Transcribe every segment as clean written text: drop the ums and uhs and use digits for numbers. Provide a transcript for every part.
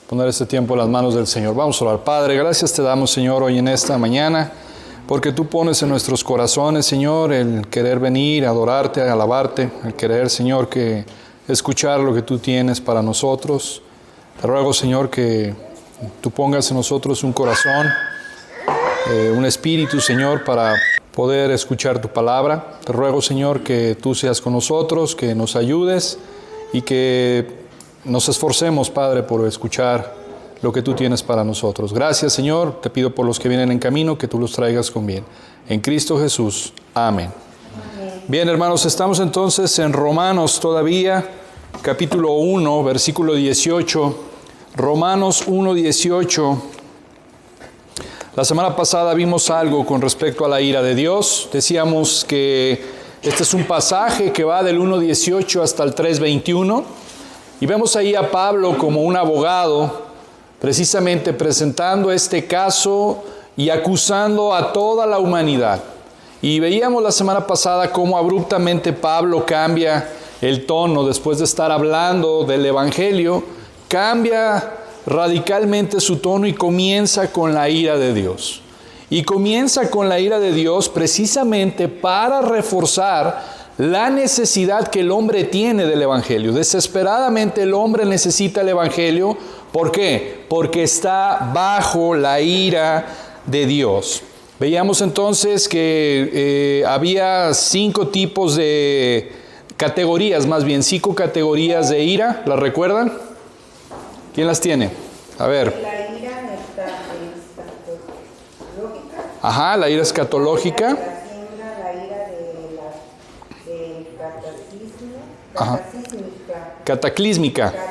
poner este tiempo en las manos del Señor. Vamos a orar. Padre, gracias te damos, Señor, hoy en esta mañana, porque tú pones en nuestros corazones, Señor, el querer venir, adorarte, alabarte, el querer, Señor, que escuchar lo que tú tienes para nosotros. Te ruego, Señor, que tú pongas en nosotros un corazón, un espíritu, Señor, para poder escuchar tu palabra. Te ruego, Señor, que tú seas con nosotros, que nos ayudes y que nos esforcemos, Padre, por escuchar lo que tú tienes para nosotros. Gracias, Señor. Te pido por los que vienen en camino, que tú los traigas con bien. En Cristo Jesús. Amén. Bien, hermanos, estamos entonces en Romanos todavía, capítulo 1, versículo 18. Romanos 1, 18. La semana pasada vimos algo con respecto a la ira de Dios. Decíamos que este es un pasaje que va del 1:18 hasta el 3:21. Y vemos ahí a Pablo como un abogado, precisamente presentando este caso y acusando a toda la humanidad. Y veíamos la semana pasada cómo abruptamente Pablo cambia el tono después de estar hablando del Evangelio, cambia radicalmente su tono y comienza con la ira de Dios. Y comienza con la ira de Dios precisamente para reforzar la necesidad que el hombre tiene del Evangelio. Desesperadamente el hombre necesita el Evangelio. ¿Por qué? Porque está bajo la ira de Dios. Veíamos entonces que había 5 tipos de categorías, más bien 5 categorías de ira. ¿Las recuerdan? ¿Quién las tiene? A ver. La ira escatológica. Ajá, la ira escatológica. Cataclísmica. La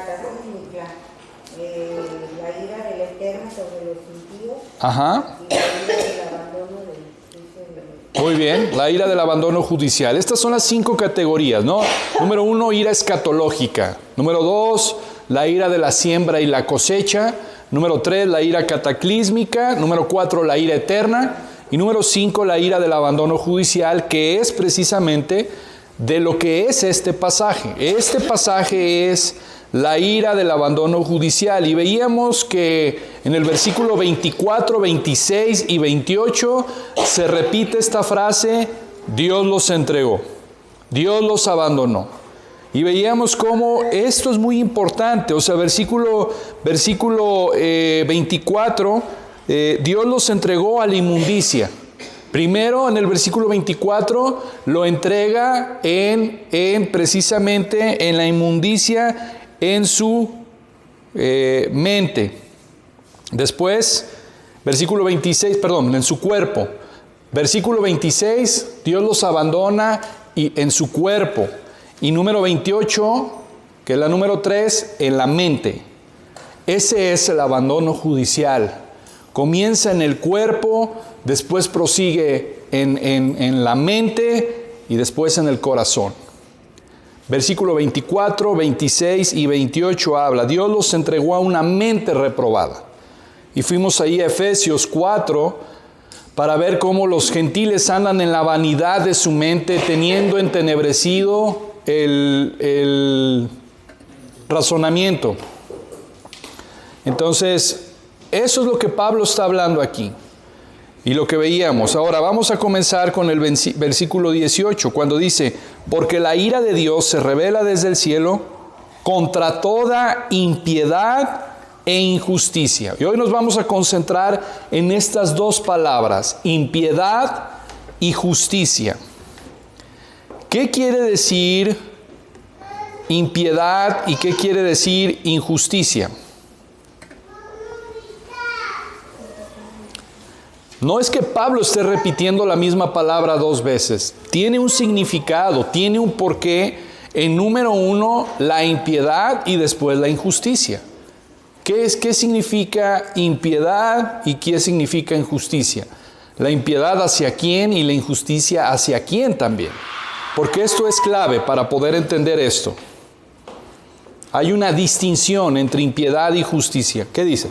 ira del Eterno sobre los impíos. Ajá. Y la ira del abandono del juicio de Dios. Muy bien, la ira del abandono judicial. Estas son las 5 categorías, ¿no? Número 1, ira escatológica. Número 2, la ira de la siembra y la cosecha. Número 3, la ira cataclísmica. Número 4, la ira eterna. Y número 5, la ira del abandono judicial, que es precisamente de lo que es este pasaje. Este pasaje es la ira del abandono judicial. Y veíamos que en el versículo 24, 26 y 28 se repite esta frase: Dios los entregó, Dios los abandonó. Y veíamos cómo esto es muy importante. O sea, versículo 24, Dios los entregó a la inmundicia. Primero, en el versículo 24, lo entrega precisamente en la inmundicia en su mente. Después, versículo 26, en su cuerpo. Versículo 26, Dios los abandona en su cuerpo. Y número 28, que es la número 3, en la mente. Ese es el abandono judicial. Comienza en el cuerpo, después prosigue en la mente y después en el corazón. Versículo 24, 26 y 28 habla: Dios los entregó a una mente reprobada. Y fuimos ahí a Efesios 4 para ver cómo los gentiles andan en la vanidad de su mente, teniendo entenebrecido el razonamiento. Entonces, eso es lo que Pablo está hablando aquí y lo que veíamos. Ahora vamos a comenzar con el versículo 18, cuando dice: porque la ira de Dios se revela desde el cielo contra toda impiedad e injusticia. Y hoy nos vamos a concentrar en estas 2 palabras: impiedad y justicia. ¿Qué quiere decir impiedad y qué quiere decir injusticia? No es que Pablo esté repitiendo la misma palabra 2 veces. Tiene un significado, tiene un porqué. En número 1, la impiedad y después la injusticia. ¿Qué significa impiedad y qué significa injusticia? La impiedad hacia quién y la injusticia hacia quién también. Porque esto es clave para poder entender esto. Hay una distinción entre impiedad y justicia. ¿Qué dice?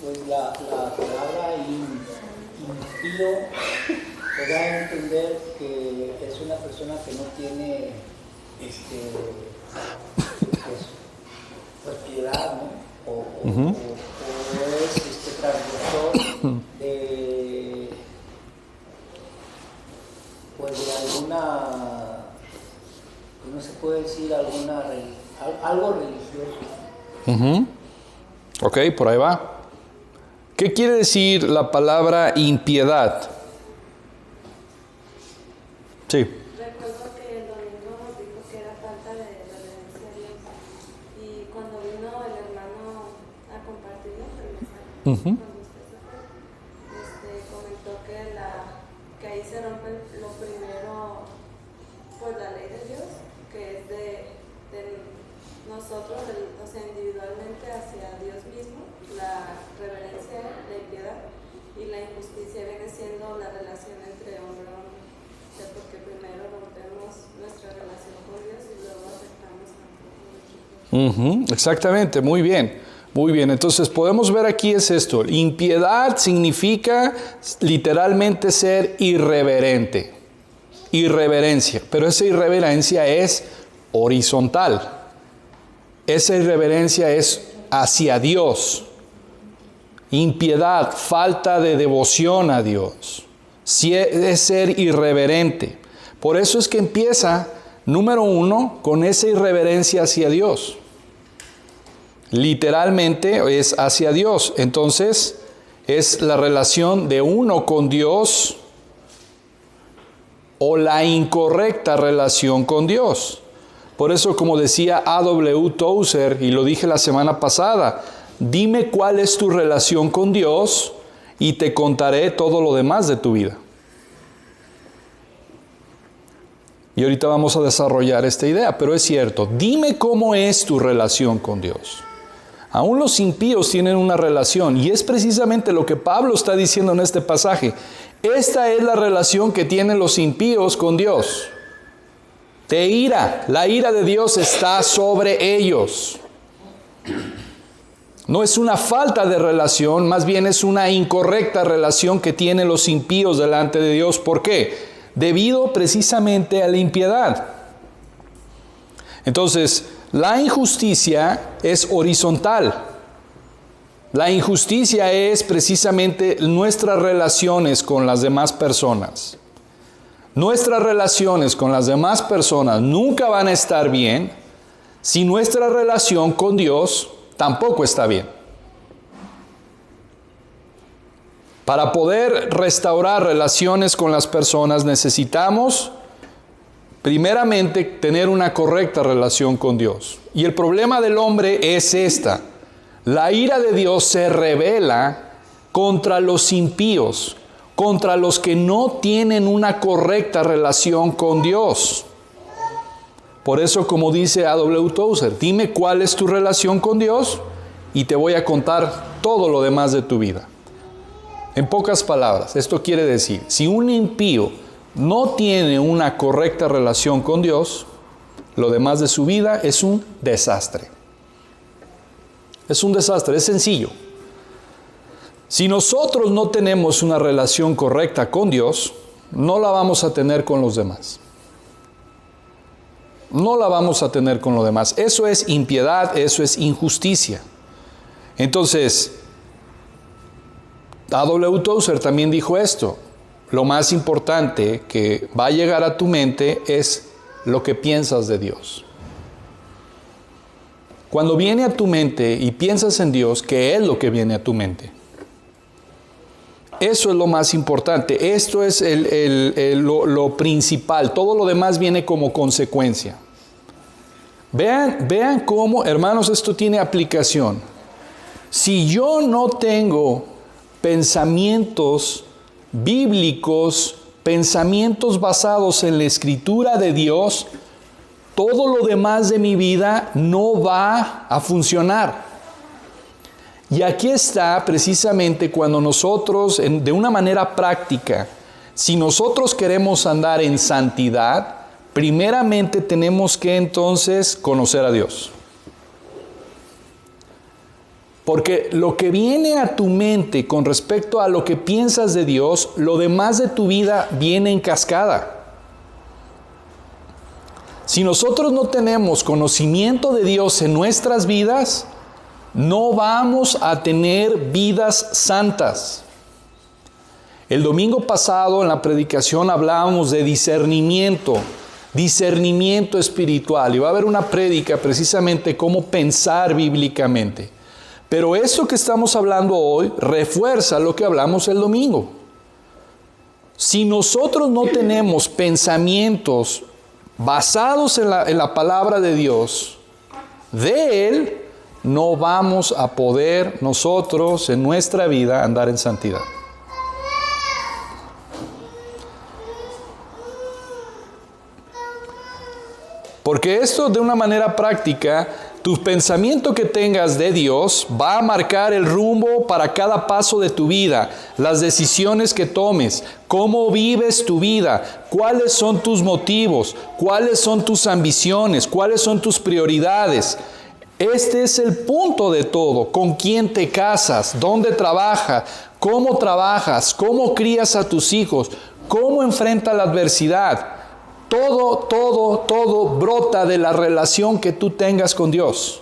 Pues la palabra impío te da a entender que es una persona que no tiene pues piedad, ¿no? O transgresor de, pues de alguna, no se puede decir algo religioso. Ok, por ahí va. ¿Qué quiere decir la palabra impiedad? Sí. Recuerdo que el domingo nos dijo que era falta de reverencia a Dios. Y cuando vino el hermano a compartir el mensaje, cuando usted se fue, comentó que ahí se rompe lo primero, pues la ley de Dios, que es de nosotros, o sea, individualmente hacia Dios mismo, la reverencia, la impiedad, y la injusticia viene siendo la relación entre hombre y hombre. O sea, porque primero rompemos nuestra relación con Dios y luego aceptamos a Dios. Exactamente, muy bien. Muy bien, entonces podemos ver aquí es esto. Impiedad significa literalmente ser irreverente. Irreverencia, pero esa irreverencia es horizontal. Esa irreverencia es hacia Dios. Impiedad, falta de devoción a Dios. Es ser irreverente. Por eso es que empieza, número 1, con esa irreverencia hacia Dios. Literalmente es hacia Dios. Entonces, es la relación de uno con Dios o la incorrecta relación con Dios. Por eso, como decía A.W. Tozer, y lo dije la semana pasada, dime cuál es tu relación con Dios y te contaré todo lo demás de tu vida. Y ahorita vamos a desarrollar esta idea, pero es cierto, dime cómo es tu relación con Dios. Aún los impíos tienen una relación, y es precisamente lo que Pablo está diciendo en este pasaje. Esta es la relación que tienen los impíos con Dios. De ira, la ira de Dios está sobre ellos. No es una falta de relación, más bien es una incorrecta relación que tienen los impíos delante de Dios. ¿Por qué? Debido precisamente a la impiedad. Entonces, la injusticia es horizontal. La injusticia es precisamente nuestras relaciones con las demás personas. Nuestras relaciones con las demás personas nunca van a estar bien si nuestra relación con Dios tampoco está bien. Para poder restaurar relaciones con las personas necesitamos, primeramente, tener una correcta relación con Dios. Y el problema del hombre es esta. La ira de Dios se revela contra los impíos, contra los que no tienen una correcta relación con Dios. Por eso, como dice A.W. Tozer, dime cuál es tu relación con Dios y te voy a contar todo lo demás de tu vida. En pocas palabras, esto quiere decir, si un impío no tiene una correcta relación con Dios, lo demás de su vida es un desastre. Es un desastre, es sencillo. Si nosotros no tenemos una relación correcta con Dios, no la vamos a tener con los demás. No la vamos a tener con los demás. Eso es impiedad, eso es injusticia. Entonces, A.W. Tozer también dijo esto. Lo más importante que va a llegar a tu mente es lo que piensas de Dios. Cuando viene a tu mente y piensas en Dios, ¿qué es lo que viene a tu mente? Eso es lo más importante. Esto es lo principal. Todo lo demás viene como consecuencia. Vean cómo, hermanos, esto tiene aplicación. Si yo no tengo pensamientos bíblicos, pensamientos basados en la Escritura de Dios, todo lo demás de mi vida no va a funcionar. Y aquí está precisamente cuando nosotros, de una manera práctica, si nosotros queremos andar en santidad, primeramente tenemos que entonces conocer a Dios. Porque lo que viene a tu mente con respecto a lo que piensas de Dios, lo demás de tu vida viene en cascada. Si nosotros no tenemos conocimiento de Dios en nuestras vidas, no vamos a tener vidas santas. El domingo pasado en la predicación hablábamos de discernimiento espiritual. Y va a haber una prédica precisamente cómo pensar bíblicamente. Pero esto que estamos hablando hoy refuerza lo que hablamos el domingo. Si nosotros no tenemos pensamientos basados en la palabra de Dios, de Él, no vamos a poder nosotros en nuestra vida andar en santidad. Porque esto de una manera práctica, tu pensamiento que tengas de Dios va a marcar el rumbo para cada paso de tu vida, las decisiones que tomes, cómo vives tu vida, cuáles son tus motivos, cuáles son tus ambiciones, cuáles son tus prioridades. Este es el punto de todo. ¿Con quién te casas? ¿Dónde trabajas? ¿Cómo crías a tus hijos? ¿Cómo enfrentas la adversidad? Todo brota de la relación que tú tengas con Dios.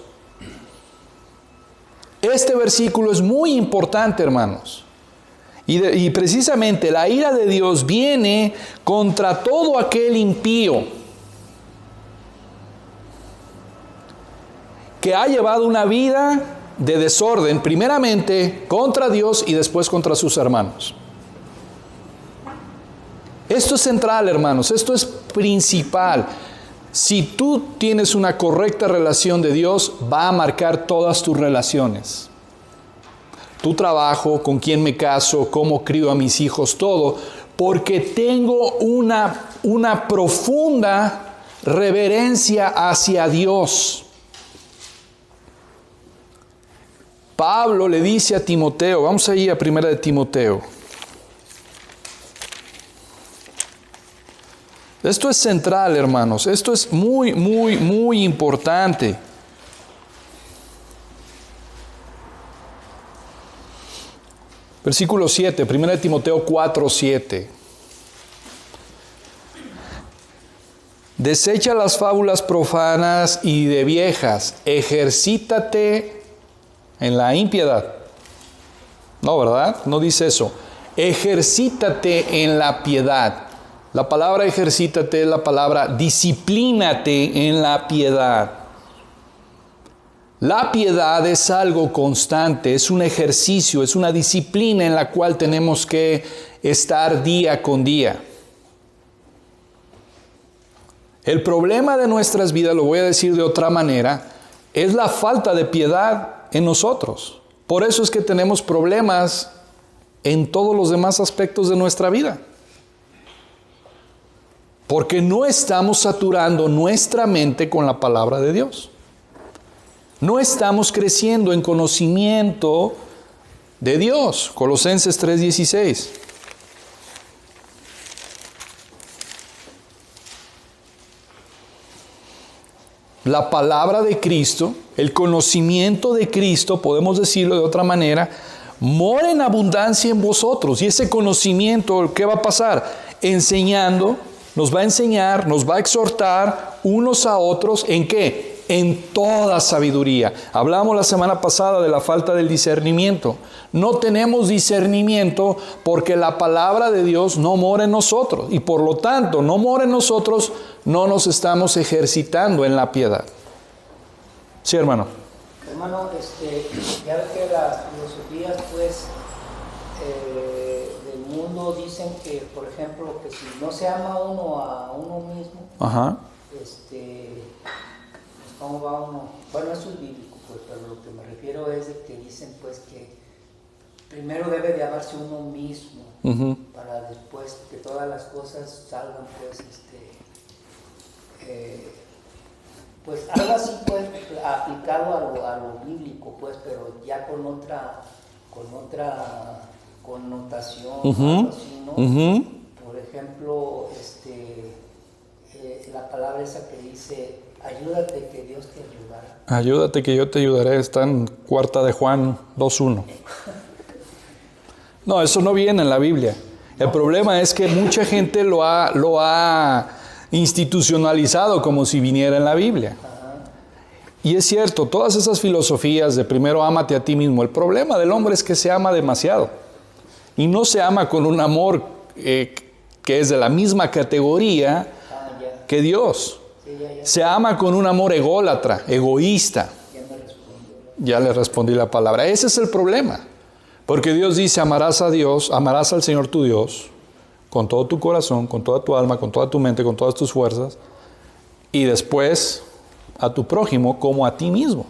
Este versículo es muy importante, hermanos. Y precisamente la ira de Dios viene contra todo aquel impío que ha llevado una vida de desorden, primeramente contra Dios y después contra sus hermanos. Esto es central, hermanos, esto es principal. Si tú tienes una correcta relación de Dios, va a marcar todas tus relaciones. Tu trabajo, con quién me caso, cómo crío a mis hijos, todo. Porque tengo una profunda reverencia hacia Dios. Pablo le dice a Timoteo, vamos ahí a 1 de Timoteo. Esto es central, hermanos. Esto es muy importante. Versículo 7, 1 de Timoteo 4, 7. Desecha las fábulas profanas y de viejas. Ejercítate en la impiedad. No, ¿verdad? No dice eso. Ejercítate en la piedad. La palabra ejercítate es la palabra disciplínate en la piedad. La piedad es algo constante, es un ejercicio, es una disciplina en la cual tenemos que estar día con día. El problema de nuestras vidas, lo voy a decir de otra manera, es la falta de piedad en nosotros. Por eso es que tenemos problemas en todos los demás aspectos de nuestra vida. Porque no estamos saturando nuestra mente con la palabra de Dios. No estamos creciendo en conocimiento de Dios. Colosenses 3:16. La palabra de Cristo, el conocimiento de Cristo, podemos decirlo de otra manera, mora en abundancia en vosotros. Y ese conocimiento, ¿qué va a pasar? Enseñando. Nos va a enseñar, nos va a exhortar unos a otros, ¿en qué? En toda sabiduría. Hablamos la semana pasada de la falta del discernimiento. No tenemos discernimiento porque la palabra de Dios no mora en nosotros. Y por lo tanto, no mora en nosotros, no nos estamos ejercitando en la piedad. Sí, hermano. Hermano, ya ves que las filosofías, pues, del mundo dicen que, por ejemplo, que si no se ama uno a uno mismo, Ajá. ¿cómo va uno? Bueno, eso es bíblico, pues, pero lo que me refiero es de que dicen, pues, que primero debe de amarse uno mismo, para después que todas las cosas salgan, pues, pues algo así, pues, aplicado a lo bíblico, pues, pero ya con otra connotación, algo así, ¿no? Por ejemplo, la palabra esa que dice, ayúdate que Dios te ayudará. Ayúdate que yo te ayudaré, está en 4 de Juan 2:1. No, eso no viene en la Biblia. El problema es que mucha gente lo ha institucionalizado como si viniera en la Biblia. Y es cierto, todas esas filosofías de primero ámate a ti mismo, el problema del hombre es que se ama demasiado. Y no se ama con un amor que es de la misma categoría que Dios. Se ama con un amor ególatra, egoísta. Ya le respondí la palabra. Ese es el problema. Porque Dios dice, amarás a Dios, amarás al Señor tu Dios, con todo tu corazón, con toda tu alma, con toda tu mente, con todas tus fuerzas, y después a tu prójimo como a ti mismo.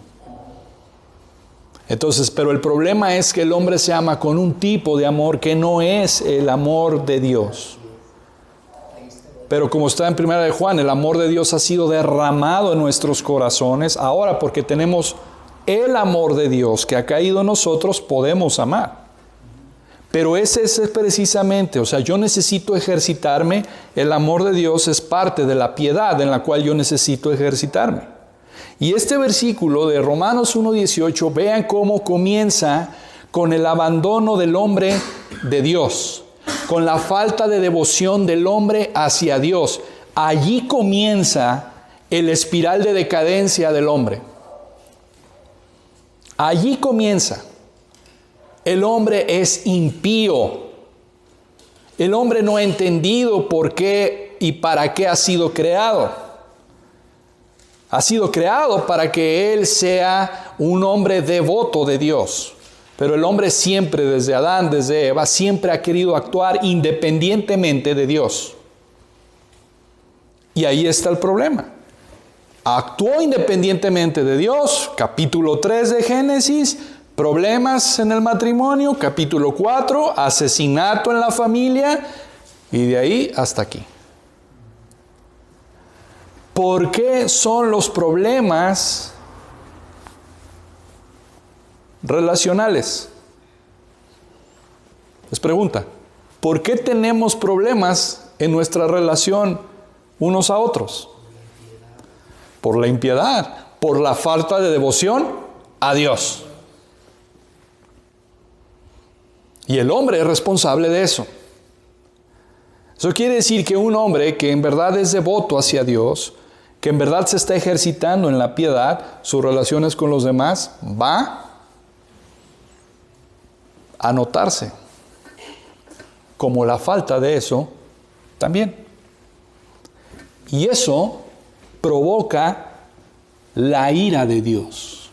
Entonces, pero el problema es que el hombre se ama con un tipo de amor que no es el amor de Dios. Pero como está en 1 de Juan, el amor de Dios ha sido derramado en nuestros corazones. Ahora, porque tenemos el amor de Dios que ha caído en nosotros, podemos amar. Pero ese es precisamente, o sea, yo necesito ejercitarme. El amor de Dios es parte de la piedad en la cual yo necesito ejercitarme. Y este versículo de Romanos 1:18, vean cómo comienza con el abandono del hombre de Dios, con la falta de devoción del hombre hacia Dios. Allí comienza el espiral de decadencia del hombre. Allí comienza. El hombre es impío. El hombre no ha entendido por qué y para qué ha sido creado. Ha sido creado para que él sea un hombre devoto de Dios. Pero el hombre siempre, desde Adán, desde Eva, siempre ha querido actuar independientemente de Dios. Y ahí está el problema. Actuó independientemente de Dios, capítulo 3 de Génesis, problemas en el matrimonio, capítulo 4, asesinato en la familia, y de ahí hasta aquí. ¿Por qué son los problemas relacionales? Les pregunta, ¿por qué tenemos problemas en nuestra relación unos a otros? Por la impiedad, por la falta de devoción a Dios. Y el hombre es responsable de eso. Eso quiere decir que un hombre que en verdad es devoto hacia Dios, que en verdad se está ejercitando en la piedad, sus relaciones con los demás, va a notarse. Como la falta de eso también. Y eso provoca la ira de Dios.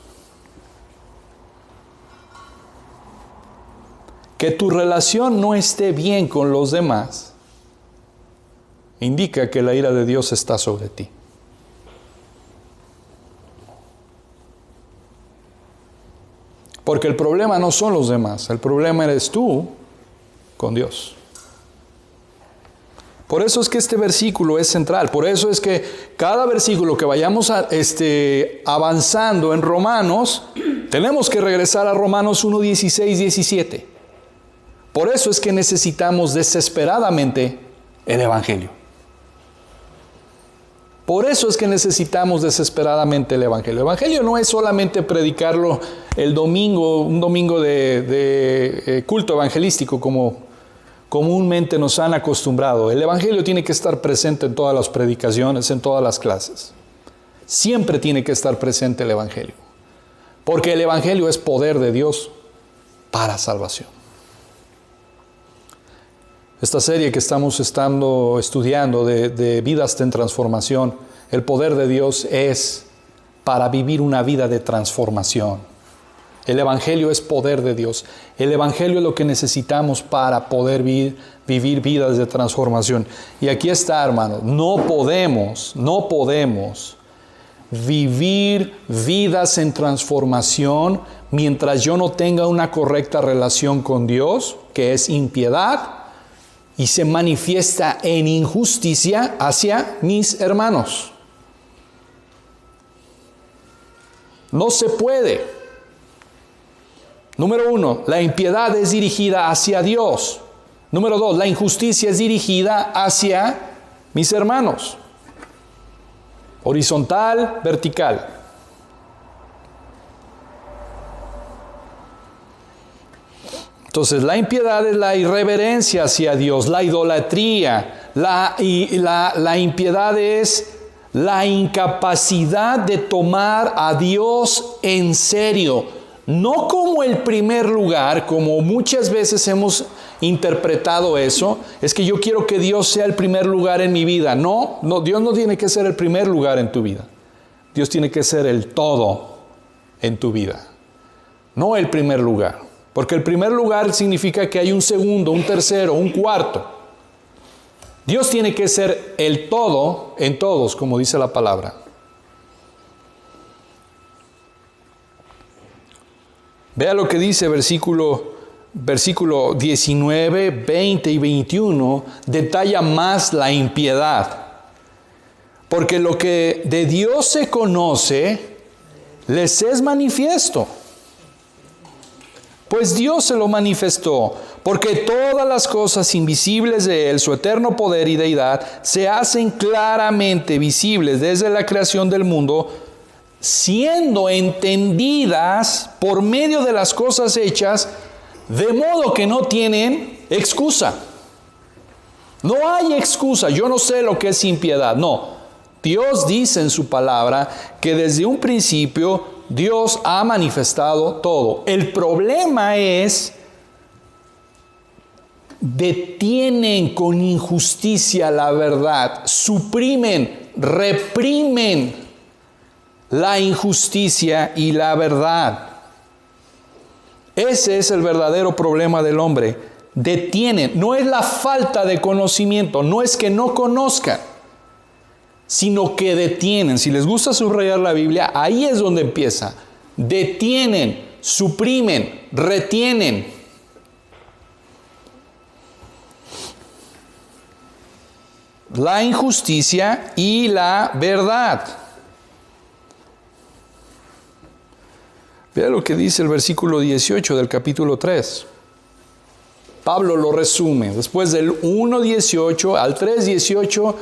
Que tu relación no esté bien con los demás indica que la ira de Dios está sobre ti. Porque el problema no son los demás, el problema eres tú con Dios. Por eso es que este versículo es central, por eso es que cada versículo que vayamos avanzando en Romanos, tenemos que regresar a Romanos 1, 16, 17. Por eso es que necesitamos desesperadamente el Evangelio. Por eso es que necesitamos desesperadamente el Evangelio. El Evangelio no es solamente predicarlo el domingo, un domingo de culto evangelístico como comúnmente nos han acostumbrado. El Evangelio tiene que estar presente en todas las predicaciones, en todas las clases. Siempre tiene que estar presente el Evangelio. Porque el Evangelio es poder de Dios para salvación. Esta serie que estamos estudiando de vidas en transformación, el poder de Dios es para vivir una vida de transformación. El Evangelio es poder de Dios. El Evangelio es lo que necesitamos para poder vivir vidas de transformación. Y aquí está, hermanos, no podemos vivir vidas en transformación mientras yo no tenga una correcta relación con Dios, que es impiedad, y se manifiesta en injusticia hacia mis hermanos. No se puede. Número 1, la impiedad es dirigida hacia Dios. Número 2, la injusticia es dirigida hacia mis hermanos. Horizontal, vertical. Entonces, la impiedad es la irreverencia hacia Dios, la idolatría. La impiedad es la incapacidad de tomar a Dios en serio, no como el primer lugar, como muchas veces hemos interpretado eso, es que yo quiero que Dios sea el primer lugar en mi vida. No, Dios no tiene que ser el primer lugar en tu vida. Dios tiene que ser el todo en tu vida, no el primer lugar. Porque el primer lugar significa que hay un segundo, un tercero, un cuarto. Dios tiene que ser el todo en todos, como dice la palabra. Vea lo que dice versículo 19, 20 y 21, detalla más la impiedad. Porque lo que de Dios se conoce, les es manifiesto. Pues Dios se lo manifestó, porque todas las cosas invisibles de Él, su eterno poder y deidad, se hacen claramente visibles desde la creación del mundo, siendo entendidas por medio de las cosas hechas, de modo que no tienen excusa. No hay excusa. Yo no sé lo que es impiedad. No. Dios dice en su palabra que desde un principio Dios ha manifestado todo. El problema es, detienen con injusticia la verdad, suprimen, reprimen la injusticia y la verdad. Ese es el verdadero problema del hombre. Detienen, no es la falta de conocimiento, no es que no conozcan, sino que detienen. Si les gusta subrayar la Biblia, ahí es donde empieza. Detienen, suprimen, retienen. La injusticia y la verdad. Vea lo que dice el versículo 18 del capítulo 3. Pablo lo resume. Después del 1:18 al 3:18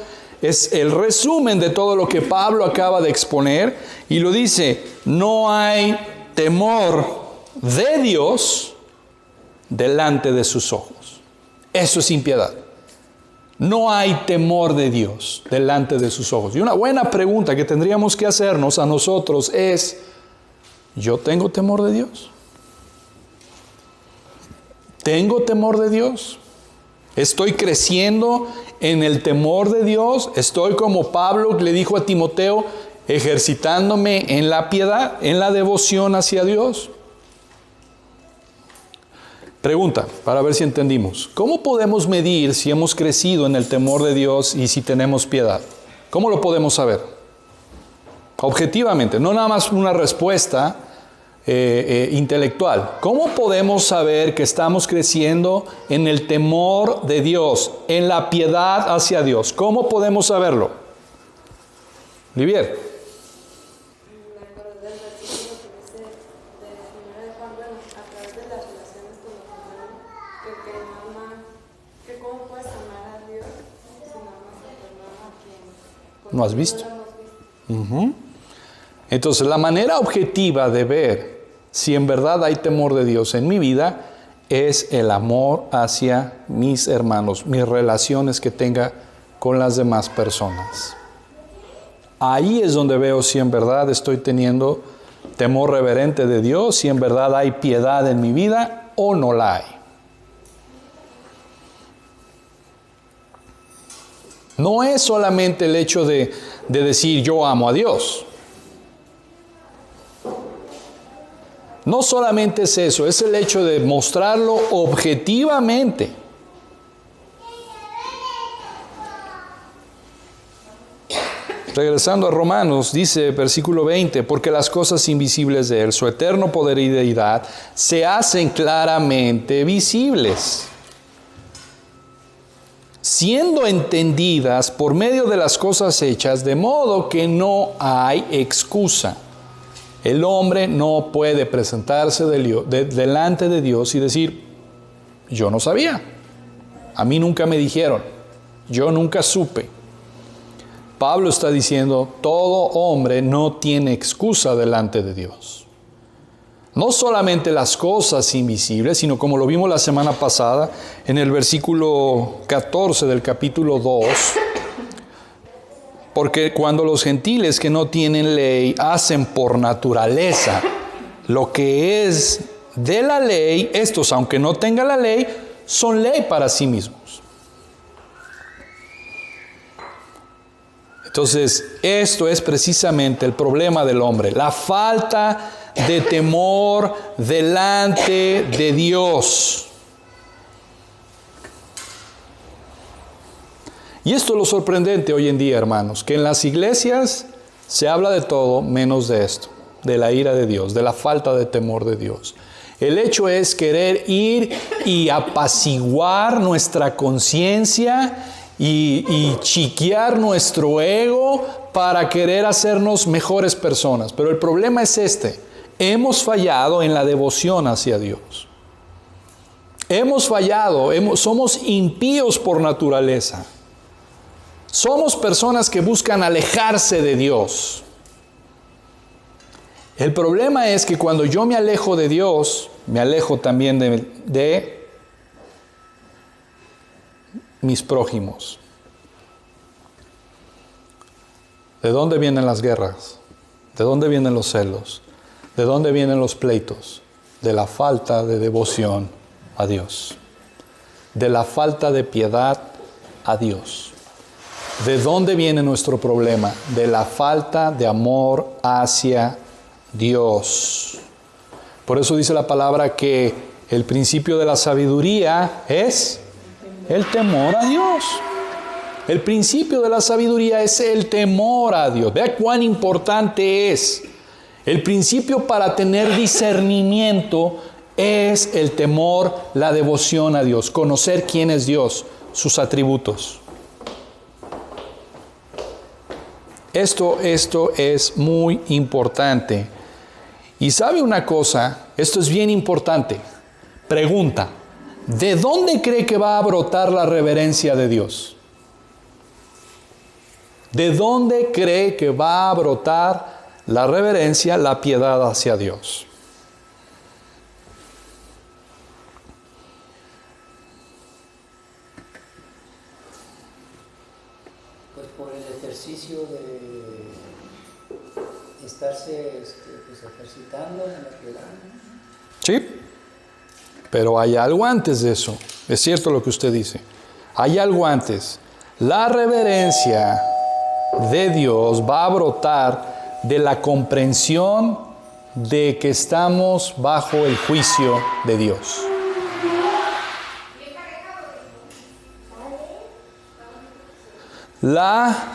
es el resumen de todo lo que Pablo acaba de exponer. Y lo dice: no hay temor de Dios delante de sus ojos. Eso es impiedad. No hay temor de Dios delante de sus ojos. Y una buena pregunta que tendríamos que hacernos a nosotros es: ¿yo tengo temor de Dios? ¿Tengo temor de Dios? ¿Estoy creciendo en el temor de Dios? ¿Estoy como Pablo le dijo a Timoteo, ejercitándome en la piedad, en la devoción hacia Dios? Pregunta, para ver si entendimos. ¿Cómo podemos medir si hemos crecido en el temor de Dios y si tenemos piedad? ¿Cómo lo podemos saber? Objetivamente, no nada más una respuesta intelectual. ¿Cómo podemos saber que estamos creciendo en el temor de Dios, en la piedad hacia Dios? ¿Cómo podemos saberlo? Olivier. Me acordé del versículo que dice de 1 de Juan, bueno, a través de las relaciones con los hermanos, que no ama, que cómo puedes amar a Dios si no amas a tu hermano a quien ¿No has visto? no lo hemos visto. Entonces, la manera objetiva de ver si en verdad hay temor de Dios en mi vida es el amor hacia mis hermanos, mis relaciones que tenga con las demás personas. Ahí es donde veo si en verdad estoy teniendo temor reverente de Dios, si en verdad hay piedad en mi vida o no la hay. No es solamente el hecho de decir yo amo a Dios. No solamente es eso, es el hecho de mostrarlo objetivamente. Regresando a Romanos, dice versículo 20, porque las cosas invisibles de Él, su eterno poder y deidad, se hacen claramente visibles, siendo entendidas por medio de las cosas hechas, de modo que no hay excusa. El hombre no puede presentarse delante de Dios y decir, yo no sabía, a mí nunca me dijeron, yo nunca supe. Pablo está diciendo, todo hombre no tiene excusa delante de Dios. No solamente las cosas invisibles, sino como lo vimos la semana pasada, en el versículo 14 del capítulo 2, Porque cuando los gentiles que no tienen ley hacen por naturaleza lo que es de la ley, estos, aunque no tengan la ley, son ley para sí mismos. Entonces, esto es precisamente el problema del hombre, la falta de temor delante de Dios. Y esto es lo sorprendente hoy en día, hermanos, que en las iglesias se habla de todo menos de esto, de la ira de Dios, de la falta de temor de Dios. El hecho es querer ir y apaciguar nuestra conciencia y chiquear nuestro ego para querer hacernos mejores personas. Pero el problema es este: hemos fallado en la devoción hacia Dios. Hemos fallado, somos impíos por naturaleza. Somos personas que buscan alejarse de Dios. El problema es que cuando yo me alejo de Dios, me alejo también de mis prójimos. ¿De dónde vienen las guerras? ¿De dónde vienen los celos? ¿De dónde vienen los pleitos? De la falta de devoción a Dios. De la falta de piedad a Dios. ¿De dónde viene nuestro problema? De la falta de amor hacia Dios. Por eso dice la palabra que el principio de la sabiduría es el temor a Dios. El principio de la sabiduría es el temor a Dios. Vea cuán importante es. El principio para tener discernimiento es el temor, la devoción a Dios. Conocer quién es Dios, sus atributos. Esto es muy importante. Y sabe una cosa, esto es bien importante. Pregunta, ¿de dónde cree que va a brotar la reverencia de Dios? ¿De dónde cree que va a brotar la reverencia, la piedad hacia Dios? Pues por el ejercicio de estarse pues ejercitando en la piedad. Sí, pero hay algo antes de eso. Es cierto lo que usted dice. Hay algo antes. La reverencia de Dios va a brotar de la comprensión de que estamos bajo el juicio de Dios. La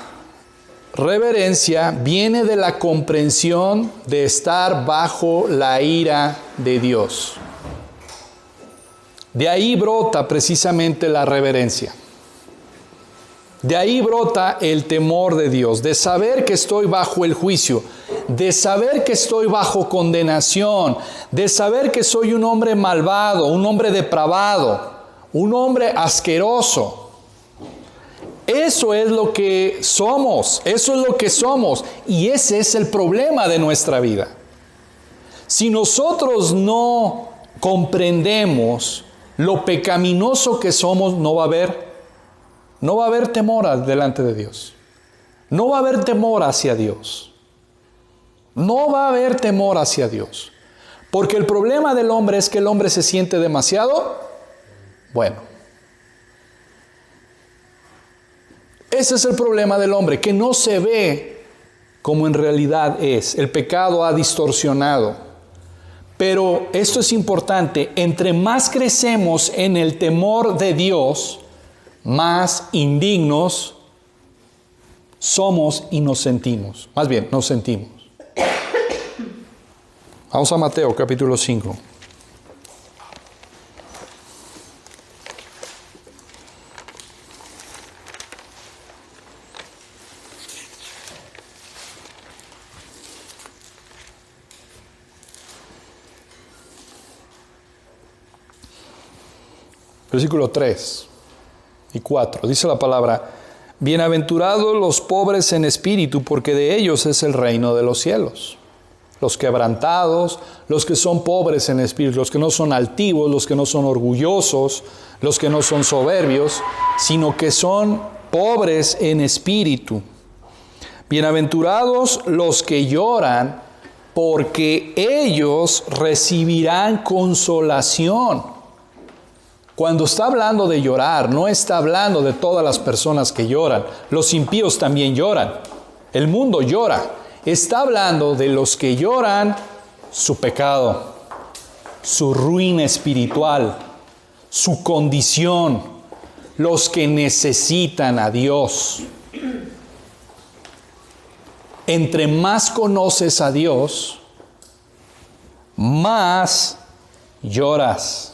reverencia viene de la comprensión de estar bajo la ira de Dios. De ahí brota precisamente la reverencia. De ahí brota el temor de Dios, de saber que estoy bajo el juicio, de saber que estoy bajo condenación, de saber que soy un hombre malvado, un hombre depravado, un hombre asqueroso. Eso es lo que somos, eso es lo que somos, y ese es el problema de nuestra vida. Si nosotros no comprendemos lo pecaminoso que somos, no va a haber temor delante de Dios. No va a haber temor hacia Dios. No va a haber temor hacia Dios. Porque el problema del hombre es que el hombre se siente demasiado bueno. Ese es el problema del hombre, que no se ve como en realidad es. El pecado ha distorsionado. Pero esto es importante, entre más crecemos en el temor de Dios, más indignos somos y nos sentimos. Más bien, nos sentimos. Vamos a Mateo capítulo 5. Versículo 3 y 4. Dice la palabra: bienaventurados los pobres en espíritu, porque de ellos es el reino de los cielos. Los quebrantados, los que son pobres en espíritu, los que no son altivos, los que no son orgullosos, los que no son soberbios, sino que son pobres en espíritu. Bienaventurados los que lloran, porque ellos recibirán consolación. Cuando está hablando de llorar, no está hablando de todas las personas que lloran. Los impíos también lloran. El mundo llora. Está hablando de los que lloran su pecado, su ruina espiritual, su condición, los que necesitan a Dios. Entre más conoces a Dios, más lloras.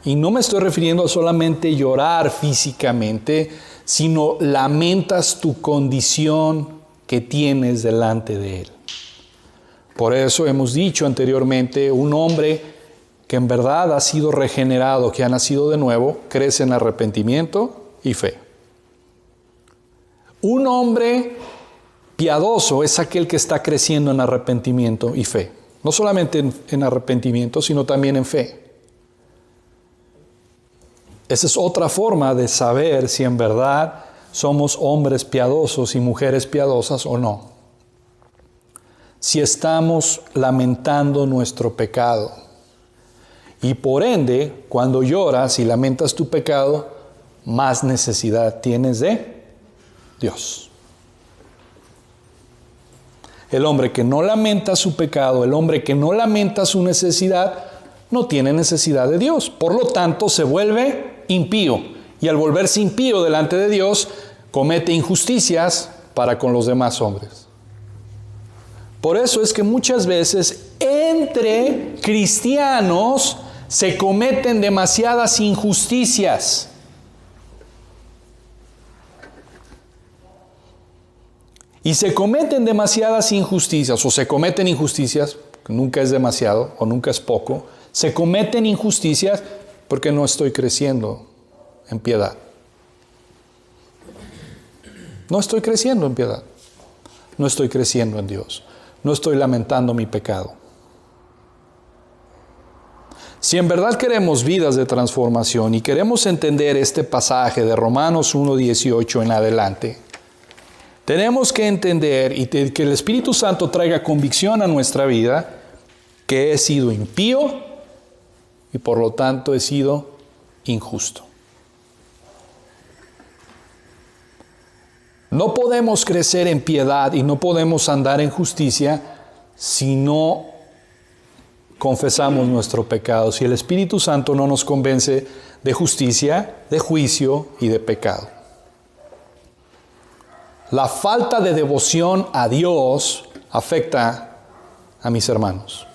Y no me estoy refiriendo a solamente llorar físicamente, sino lamentas tu condición que tienes delante de Él. Por eso hemos dicho anteriormente, un hombre que en verdad ha sido regenerado, que ha nacido de nuevo, crece en arrepentimiento y fe. Un hombre piadoso es aquel que está creciendo en arrepentimiento y fe. No solamente en arrepentimiento, sino también en fe. Esa es otra forma de saber si en verdad somos hombres piadosos y mujeres piadosas o no. Si estamos lamentando nuestro pecado. Y por ende, cuando lloras y lamentas tu pecado, más necesidad tienes de Dios. El hombre que no lamenta su pecado, el hombre que no lamenta su necesidad, no tiene necesidad de Dios. Por lo tanto, se vuelve impío. Y al volverse impío delante de Dios, comete injusticias para con los demás hombres. Por eso es que muchas veces entre cristianos se cometen demasiadas injusticias. Y se cometen demasiadas injusticias, o se cometen injusticias, nunca es demasiado o nunca es poco, se cometen injusticias porque no estoy creciendo en piedad. No estoy creciendo en piedad. No estoy creciendo en Dios. No estoy lamentando mi pecado. Si en verdad queremos vidas de transformación y queremos entender este pasaje de Romanos 1:18 en adelante, tenemos que entender y que el Espíritu Santo traiga convicción a nuestra vida que he sido impío y por lo tanto he sido injusto. No podemos crecer en piedad y no podemos andar en justicia si no confesamos nuestro pecado, si el Espíritu Santo no nos convence de justicia, de juicio y de pecado. La falta de devoción a Dios afecta a mis hermanos.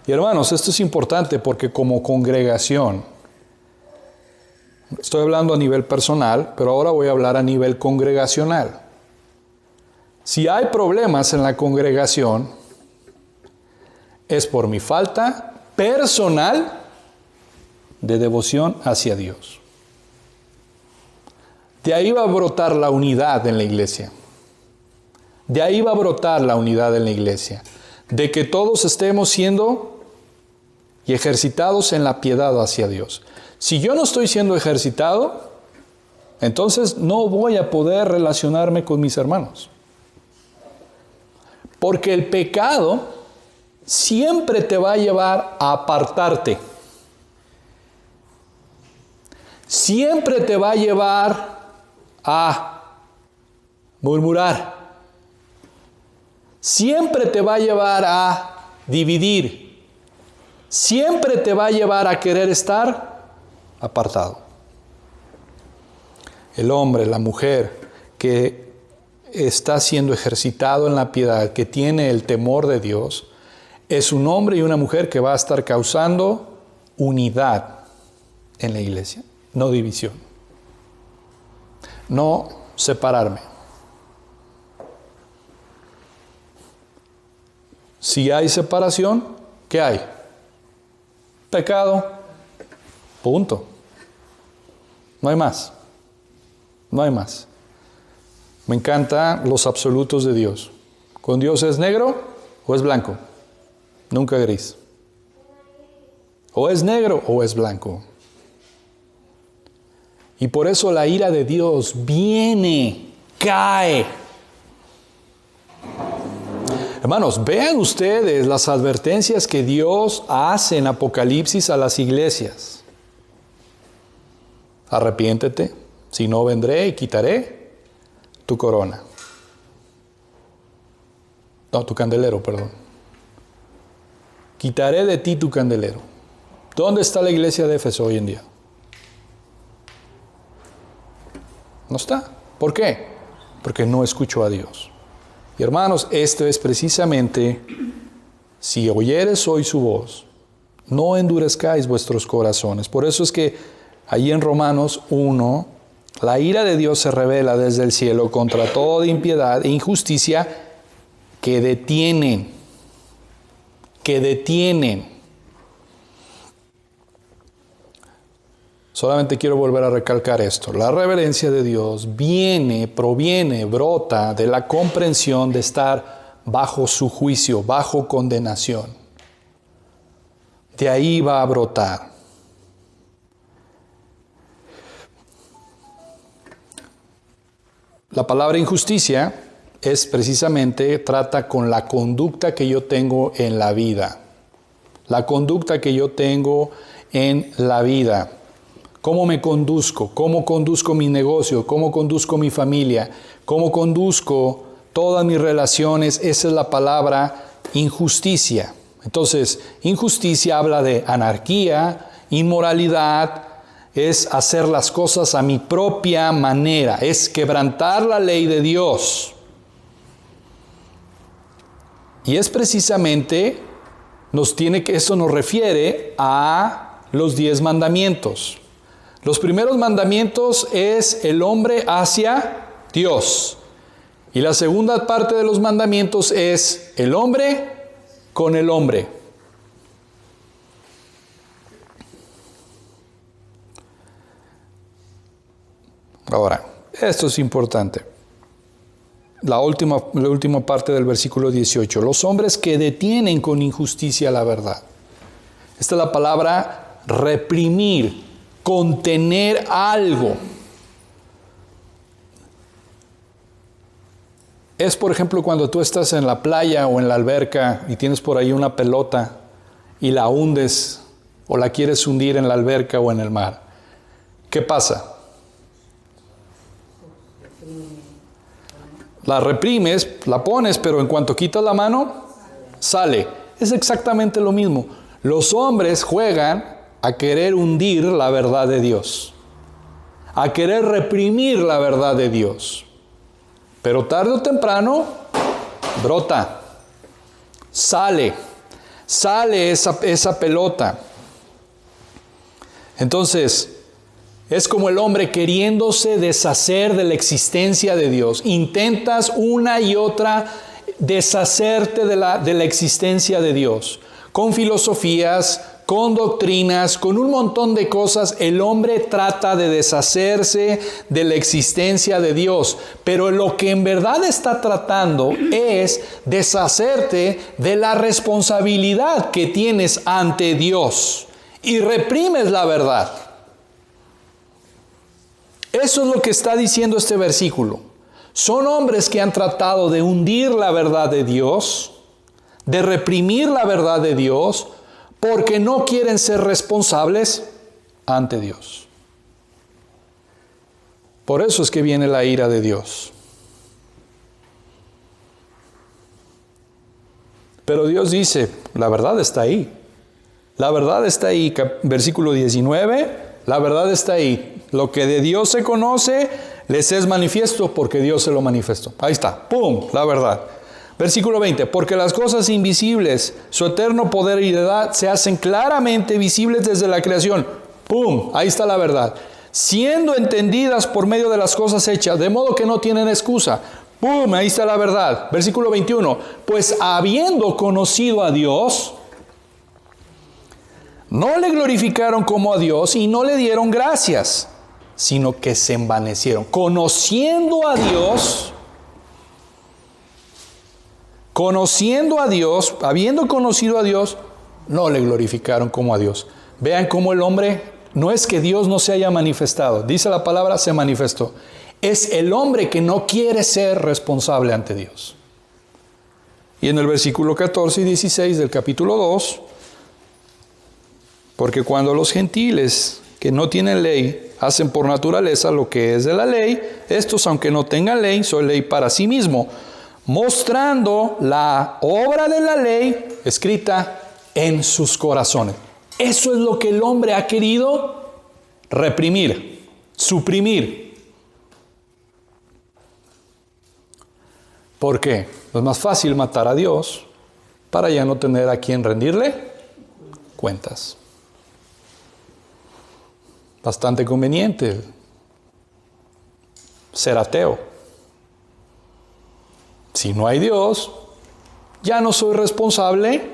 Y hermanos, esto es importante porque como congregación, estoy hablando a nivel personal, pero ahora voy a hablar a nivel congregacional. Si hay problemas en la congregación, es por mi falta personal de devoción hacia Dios. De ahí va a brotar la unidad en la iglesia. De ahí va a brotar la unidad en la iglesia. De que todos estemos siendo y ejercitados en la piedad hacia Dios. Si yo no estoy siendo ejercitado, entonces no voy a poder relacionarme con mis hermanos. Porque el pecado siempre te va a llevar a apartarte. Siempre te va a llevar a murmurar. Siempre te va a llevar a dividir. Siempre te va a llevar a querer estar apartado. El hombre, la mujer que está siendo ejercitado en la piedad, que tiene el temor de Dios, es un hombre y una mujer que va a estar causando unidad en la iglesia, no división. No separarme. Si hay separación, ¿qué hay? Pecado. Punto. No hay más. No hay más. Me encantan los absolutos de Dios. ¿Con Dios es negro o es blanco? Nunca gris. O es negro o es blanco. Y por eso la ira de Dios viene, cae Hermanos, vean ustedes las advertencias que Dios hace en Apocalipsis a las iglesias. Arrepiéntete, si no vendré y quitaré tu corona. No, tu candelero, perdón. Quitaré de ti tu candelero. ¿Dónde está la iglesia de Éfeso hoy en día? No está. ¿Por qué? Porque no escuchó a Dios. Y hermanos, esto es precisamente, si oyeres hoy su voz, no endurezcáis vuestros corazones. Por eso es que allí en Romanos 1, la ira de Dios se revela desde el cielo contra toda impiedad e injusticia que detienen. Solamente quiero volver a recalcar esto. La reverencia de Dios brota de la comprensión de estar bajo su juicio, bajo condenación. De ahí va a brotar. La palabra injusticia es precisamente, trata con la conducta que yo tengo en la vida. La conducta que yo tengo en la vida. ¿Cómo me conduzco? ¿Cómo conduzco mi negocio? ¿Cómo conduzco mi familia? ¿Cómo conduzco todas mis relaciones? Esa es la palabra injusticia. Entonces, injusticia habla de anarquía, inmoralidad, es hacer las cosas a mi propia manera, es quebrantar la ley de Dios. Y es precisamente, esto nos refiere a los 10 mandamientos. Los primeros mandamientos es el hombre hacia Dios. Y la segunda parte de los mandamientos es el hombre con el hombre. Ahora, esto es importante. La última parte del versículo 18. Los hombres que detienen con injusticia la verdad. Esta es la palabra reprimir. Contener algo. Es, por ejemplo, cuando tú estás en la playa o en la alberca y tienes por ahí una pelota y la hundes o la quieres hundir en la alberca o en el mar. ¿Qué pasa? La reprimes, la pones, pero en cuanto quitas la mano, sale. Es exactamente lo mismo. Los hombres juegan a querer hundir la verdad de Dios, a querer reprimir la verdad de Dios. Pero tarde o temprano, brota, sale esa pelota. Entonces, es como el hombre queriéndose deshacer de la existencia de Dios. Intentas una y otra deshacerte de la existencia de Dios. Con filosofías, con doctrinas, con un montón de cosas, el hombre trata de deshacerse de la existencia de Dios. Pero lo que en verdad está tratando es deshacerte de la responsabilidad que tienes ante Dios. Y reprimes la verdad. Eso es lo que está diciendo este versículo. Son hombres que han tratado de hundir la verdad de Dios, de reprimir la verdad de Dios, porque no quieren ser responsables ante Dios. Por eso es que viene la ira de Dios. Pero Dios dice, la verdad está ahí. La verdad está ahí. Versículo 19, la verdad está ahí. Lo que de Dios se conoce, les es manifiesto porque Dios se lo manifestó. Ahí está, ¡pum!, la verdad. Versículo 20, porque las cosas invisibles, su eterno poder y deidad, se hacen claramente visibles desde la creación. ¡Pum!, ahí está la verdad. Siendo entendidas por medio de las cosas hechas, de modo que no tienen excusa. ¡Pum!, ahí está la verdad. Versículo 21, pues habiendo conocido a Dios, no le glorificaron como a Dios y no le dieron gracias, sino que se envanecieron. Conociendo a Dios, habiendo conocido a Dios, no le glorificaron como a Dios. Vean cómo el hombre, no es que Dios no se haya manifestado, dice la palabra, se manifestó. Es el hombre que no quiere ser responsable ante Dios. Y en el versículo 14 y 16 del capítulo 2, porque cuando los gentiles que no tienen ley hacen por naturaleza lo que es de la ley, estos, aunque no tengan ley, son ley para sí mismo, mostrando la obra de la ley escrita en sus corazones. Eso es lo que el hombre ha querido reprimir, suprimir. ¿Por qué? Es más fácil matar a Dios para ya no tener a quien rendirle cuentas. Bastante conveniente ser ateo. Si no hay Dios, ya no soy responsable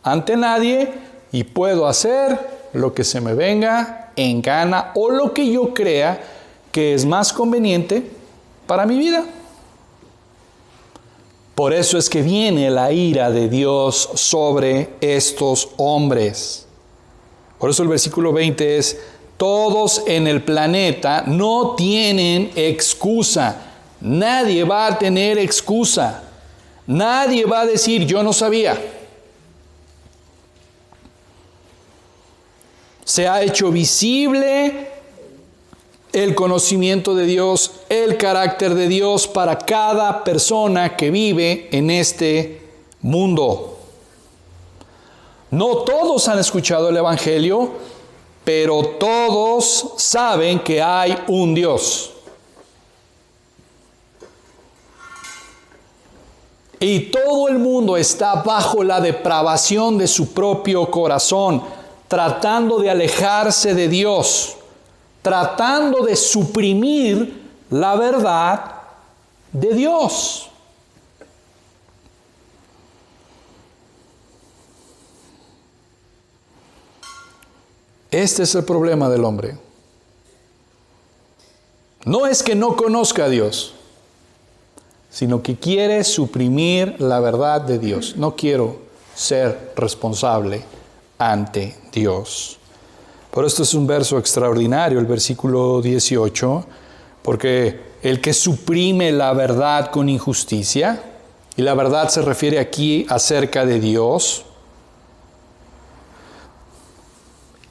ante nadie y puedo hacer lo que se me venga en gana o lo que yo crea que es más conveniente para mi vida. Por eso es que viene la ira de Dios sobre estos hombres. Por eso el versículo 20 es: todos en el planeta no tienen excusa. Nadie va a tener excusa. Nadie va a decir, yo no sabía. Se ha hecho visible el conocimiento de Dios, el carácter de Dios para cada persona que vive en este mundo. No todos han escuchado el Evangelio, pero todos saben que hay un Dios. Y todo el mundo está bajo la depravación de su propio corazón, tratando de alejarse de Dios, tratando de suprimir la verdad de Dios. Este es el problema del hombre. No es que no conozca a Dios, sino que quiere suprimir la verdad de Dios. No quiero ser responsable ante Dios. Por esto es un verso extraordinario, el versículo 18, porque el que suprime la verdad con injusticia, y la verdad se refiere aquí acerca de Dios,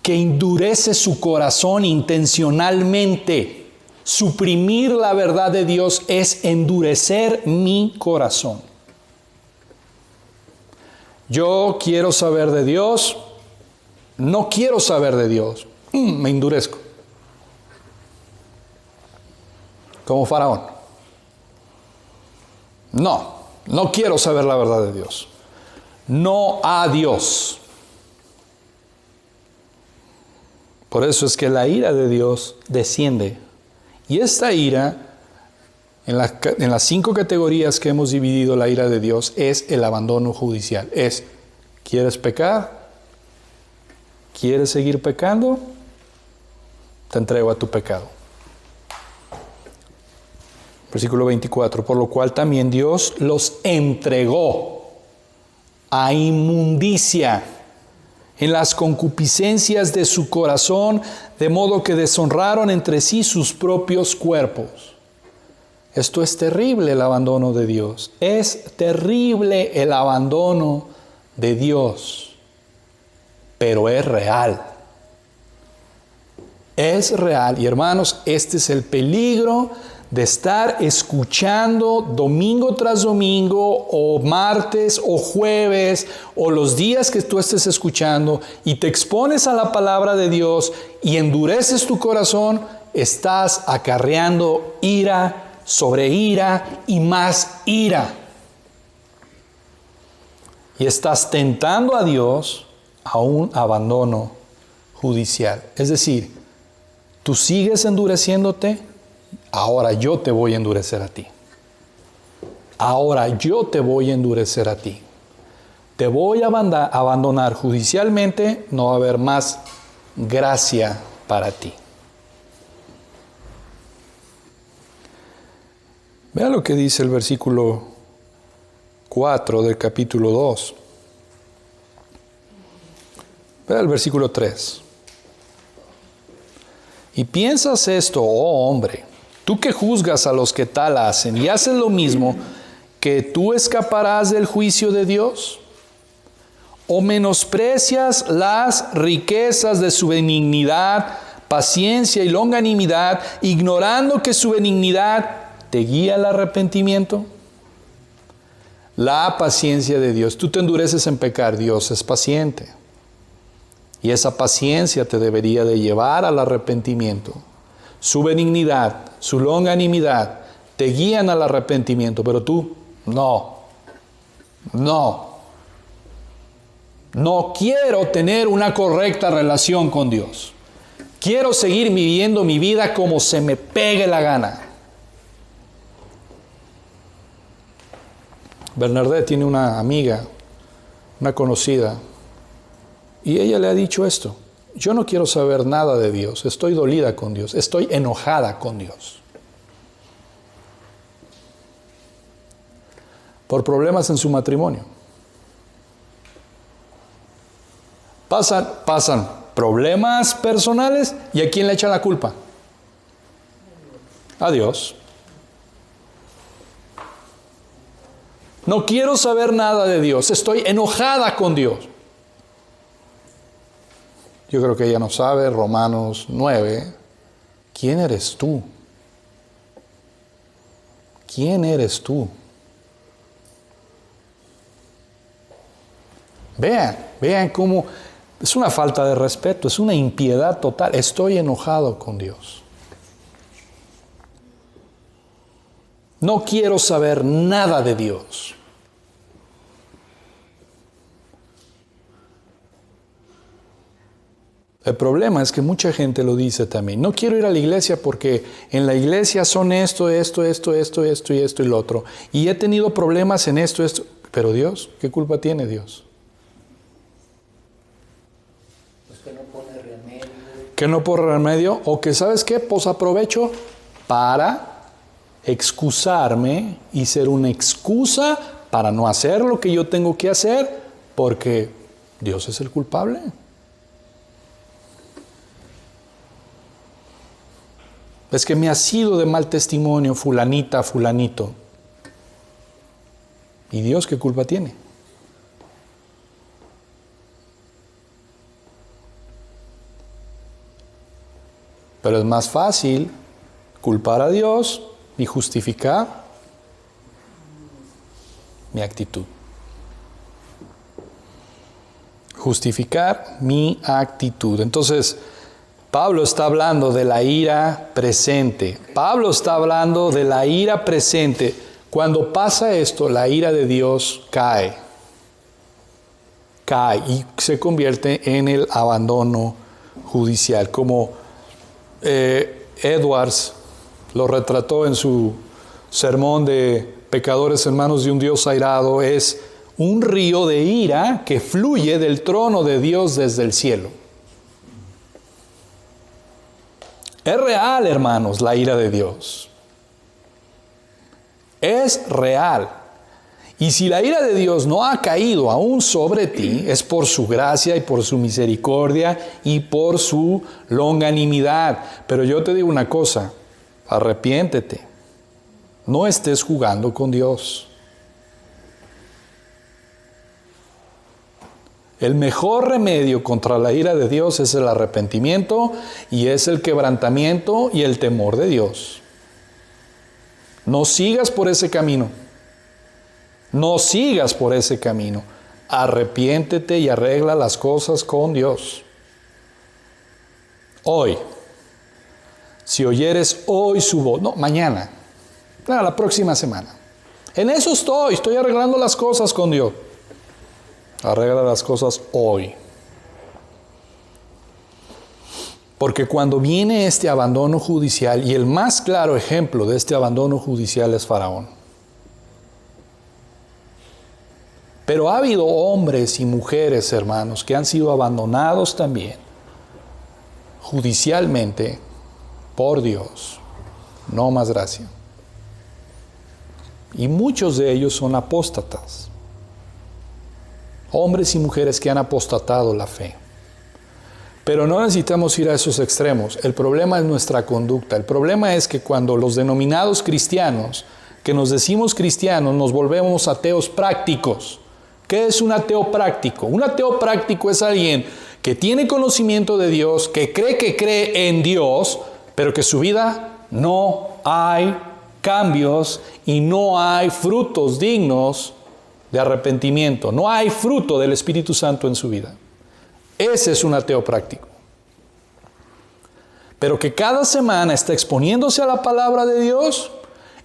que endurece su corazón intencionalmente. Suprimir la verdad de Dios es endurecer mi corazón. Yo quiero saber de Dios, no quiero saber de Dios, me endurezco. Como Faraón. No quiero saber la verdad de Dios. No a Dios. Por eso es que la ira de Dios desciende. Y esta ira, en las 5 categorías que hemos dividido la ira de Dios, es el abandono judicial. Es, ¿quieres pecar? ¿Quieres seguir pecando? Te entrego a tu pecado. Versículo 24, por lo cual también Dios los entregó a inmundicia en las concupiscencias de su corazón, de modo que deshonraron entre sí sus propios cuerpos. Esto es terrible, el abandono de Dios. Es terrible el abandono de Dios, pero es real. Es real. Y hermanos, este es el peligro de estar escuchando domingo tras domingo o martes o jueves o los días que tú estés escuchando y te expones a la palabra de Dios y endureces tu corazón, estás acarreando ira sobre ira y más ira. Y estás tentando a Dios a un abandono judicial. Es decir, tú sigues endureciéndote. Ahora yo te voy a endurecer a ti. Ahora yo te voy a endurecer a ti. Te voy a abandonar judicialmente, no va a haber más gracia para ti. Vea lo que dice el versículo 4 del capítulo 2. Vea el versículo 3. Y piensas esto, oh hombre, tú que juzgas a los que tal hacen y haces lo mismo, que tú escaparás del juicio de Dios? ¿O menosprecias las riquezas de su benignidad, paciencia y longanimidad, ignorando que su benignidad te guía al arrepentimiento? La paciencia de Dios. Tú te endureces en pecar, Dios es paciente. Y esa paciencia te debería de llevar al arrepentimiento. Su benignidad, su longanimidad te guían al arrepentimiento, pero tú no. No quiero tener una correcta relación con Dios. Quiero seguir viviendo mi vida como se me pegue la gana. Bernadette tiene una amiga, una conocida, y ella le ha dicho esto: yo no quiero saber nada de Dios, estoy dolida con Dios, estoy enojada con Dios. Por problemas en su matrimonio. Pasan problemas personales, ¿y a quién le echan la culpa? A Dios. No quiero saber nada de Dios, estoy enojada con Dios. Yo creo que ella no sabe, Romanos 9, ¿quién eres tú? ¿Quién eres tú? Vean cómo es una falta de respeto, es una impiedad total. Estoy enojado con Dios. No quiero saber nada de Dios. El problema es que mucha gente lo dice también. No quiero ir a la iglesia porque en la iglesia son esto y lo otro. Y he tenido problemas en esto. Pero Dios, ¿qué culpa tiene Dios? Pues que no pone remedio. Que no pone remedio, o que, ¿sabes qué? Pues aprovecho para excusarme y ser una excusa para no hacer lo que yo tengo que hacer, porque Dios es el culpable. Es que me ha sido de mal testimonio fulanita, fulanito. ¿Y Dios qué culpa tiene? Pero es más fácil culpar a Dios y justificar mi actitud. Justificar mi actitud. Entonces, Pablo está hablando de la ira presente. Pablo está hablando de la ira presente. Cuando pasa esto, la ira de Dios cae y se convierte en el abandono judicial. Como Edwards lo retrató en su sermón de Pecadores en manos de un Dios airado, es un río de ira que fluye del trono de Dios desde el cielo. Es real, hermanos, la ira de Dios. Es real. Y si la ira de Dios no ha caído aún sobre ti, es por su gracia y por su misericordia y por su longanimidad. Pero yo te digo una cosa, arrepiéntete. No estés jugando con Dios. El mejor remedio contra la ira de Dios es el arrepentimiento y es el quebrantamiento y el temor de Dios. No sigas por ese camino. No sigas por ese camino. Arrepiéntete y arregla las cosas con Dios. Hoy. Si oyeres hoy su voz. No, mañana. No, la próxima semana. En eso estoy arreglando las cosas con Dios. Arregla las cosas hoy. Porque cuando viene este abandono judicial, y el más claro ejemplo de este abandono judicial es Faraón. Pero ha habido hombres y mujeres, hermanos, que han sido abandonados también, judicialmente, por Dios. No más gracia. Y muchos de ellos son apóstatas. Hombres y mujeres que han apostatado la fe. Pero no necesitamos ir a esos extremos. El problema es nuestra conducta. El problema es que cuando los denominados cristianos que nos decimos cristianos nos volvemos ateos prácticos. ¿Qué es un ateo práctico? Un ateo práctico es alguien que tiene conocimiento de Dios, que cree en Dios, pero que su vida no hay cambios y no hay frutos dignos de arrepentimiento. No hay fruto del Espíritu Santo en su vida. Ese es un ateo práctico. Pero que cada semana está exponiéndose a la palabra de Dios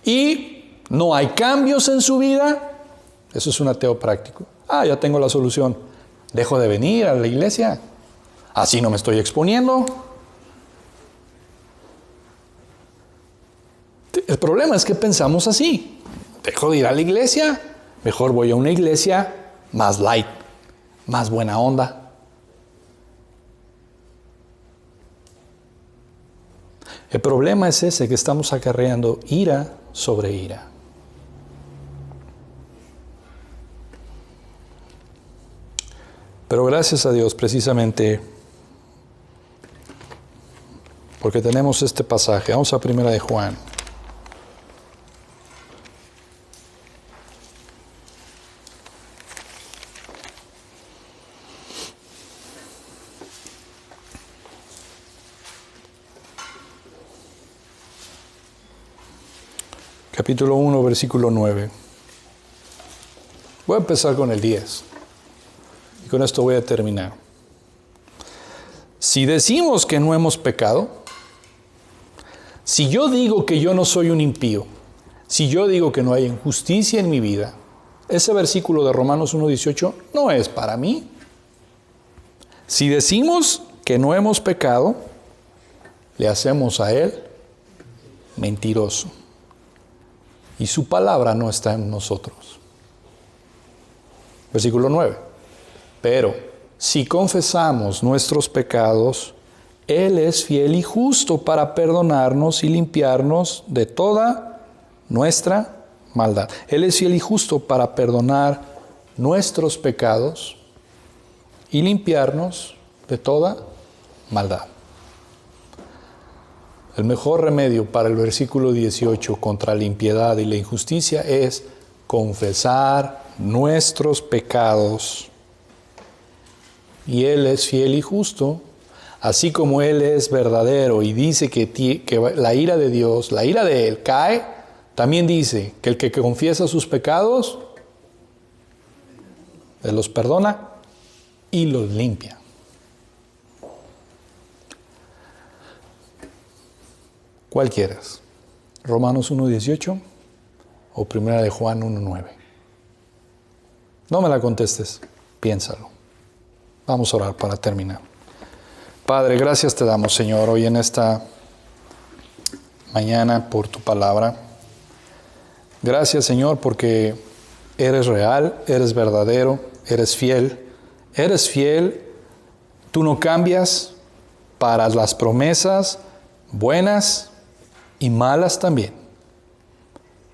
y no hay cambios en su vida, eso es un ateo práctico. Ya tengo la solución. Dejo de venir a la iglesia. Así no me estoy exponiendo. El problema es que pensamos así. Dejo de ir a la iglesia. Mejor voy a una iglesia más light, más buena onda. El problema es ese, que estamos acarreando ira sobre ira. Pero gracias a Dios, precisamente, porque tenemos este pasaje. Vamos a 1 de Juan. Capítulo 1, versículo 9. Voy a empezar con el 10. Y con esto voy a terminar. Si decimos que no hemos pecado, si yo digo que yo no soy un impío, si yo digo que no hay injusticia en mi vida, ese versículo de Romanos 1:18 no es para mí. Si decimos que no hemos pecado, le hacemos a Él mentiroso. Y su palabra no está en nosotros. Versículo 9. Pero si confesamos nuestros pecados, Él es fiel y justo para perdonarnos y limpiarnos de toda nuestra maldad. Él es fiel y justo para perdonar nuestros pecados y limpiarnos de toda maldad. El mejor remedio para el versículo 18 contra la impiedad y la injusticia es confesar nuestros pecados. Y Él es fiel y justo, así como Él es verdadero y dice que la ira de Dios, la ira de Él cae, también dice que el que confiesa sus pecados, Él los perdona y los limpia. ¿Cuál quieres? ¿Romanos 1:18 o 1 de Juan 1:9? No me la contestes, piénsalo. Vamos a orar para terminar. Padre, gracias te damos, Señor, hoy en esta mañana por tu palabra. Gracias, Señor, porque eres real, eres verdadero, eres fiel. Eres fiel, tú no cambias para las promesas buenas y malas también.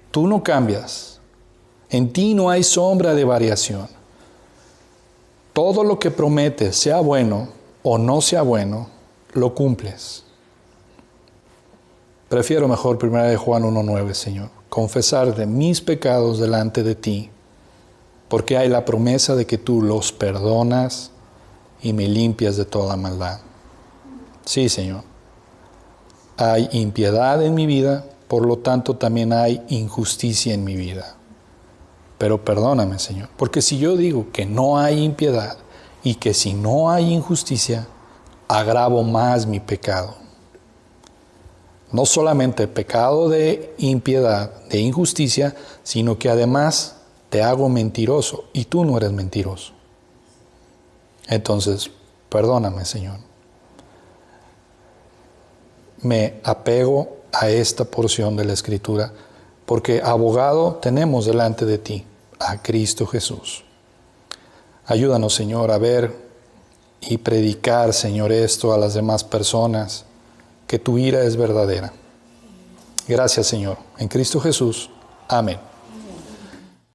Tú no cambias. En ti no hay sombra de variación. Todo lo que prometes, sea bueno o no sea bueno, lo cumples. Prefiero mejor 1 de Juan 1:9, Señor, confesar de mis pecados delante de ti, porque hay la promesa de que tú los perdonas y me limpias de toda maldad. Sí, Señor. Hay impiedad en mi vida, por lo tanto también hay injusticia en mi vida. Pero perdóname, Señor, porque si yo digo que no hay impiedad y que si no hay injusticia, agravo más mi pecado. No solamente pecado de impiedad, de injusticia, sino que además te hago mentiroso y tú no eres mentiroso. Entonces, perdóname, Señor. Me apego a esta porción de la Escritura, porque abogado tenemos delante de ti, a Cristo Jesús. Ayúdanos, Señor, a ver y predicar, Señor, esto a las demás personas, que tu ira es verdadera. Gracias, Señor. En Cristo Jesús. Amén.